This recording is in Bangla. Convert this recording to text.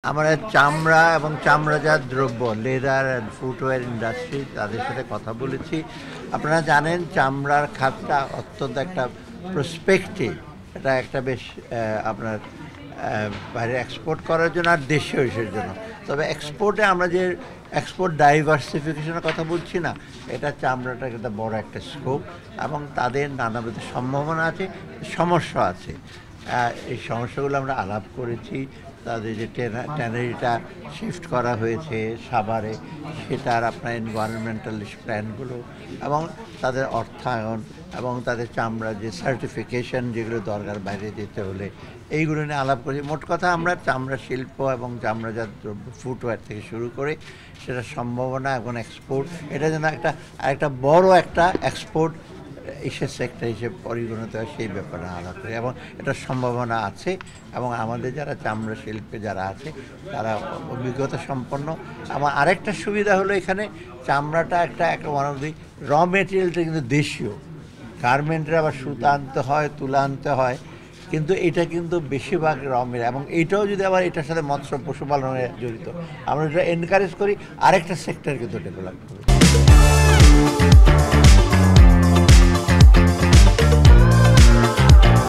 আমরা চামড়া এবং চামড়াজাত দ্রব্য লেদার অ্যান্ড ফুটওয়্যার ইন্ডাস্ট্রি তাদের সাথে কথা বলেছি। আপনারা জানেন চামড়ার খাতটা অত্যন্ত একটা প্রসপেক্টিভ, এটা একটা বেশ আপনার বাইরে এক্সপোর্ট করার জন্য আর দেশীয় ইস্যুর জন্য। তবে এক্সপোর্টে আমরা যে এক্সপোর্ট ডাইভার্সিফিকেশনের কথা বলছি না, এটা চামড়াটা একটা বড় একটা স্কোপ এবং তাদের নানাবিধ সম্ভাবনা আছে, সমস্যা আছে। এই সমস্যাগুলো আমরা আলাপ করেছি। তাদের যে ট্যানারিটা শিফট করা হয়েছে সাভারে, সেটার আপনার এনভায়রনমেন্টাল প্ল্যানগুলো এবং তাদের অর্থায়ন এবং তাদের চামড়া যে সার্টিফিকেশন যেগুলো দরকার বাইরে যেতে হলে, এইগুলো নিয়ে আলাপ করি। মোট কথা আমরা চামড়া শিল্প এবং চামড়াজাত দ্রব্য ফুটওয়্যার থেকে শুরু করে সেটার সম্ভাবনা এবং এক্সপোর্ট, এটা যেন একটা বড় একটা এক্সপোর্ট এশিয়া সেক্টর হিসেবে পরিগণিত হয়, সেই ব্যাপারে আলাপ করি এবং এটার সম্ভাবনা আছে। এবং আমাদের যারা চামড়া শিল্পে যারা আছে তারা অভিজ্ঞতা সম্পন্ন। আমার আরেকটা সুবিধা হলো এখানে চামড়াটা একটা ওয়ান অফ দি র মেটেরিয়ালটা কিন্তু দেশীয়। গার্মেন্টের আবার সুতা আনতে হয়, তুলা আনতে হয়, কিন্তু এটা কিন্তু বেশিরভাগ র মেটেরিয়াল। এবং এইটাও যদি আবার এটার সাথে মৎস্য পশুপালনে জড়িত, আমরা এটা এনকারেজ করি, আরেকটা সেক্টর কিন্তু ডেভেলপ করি।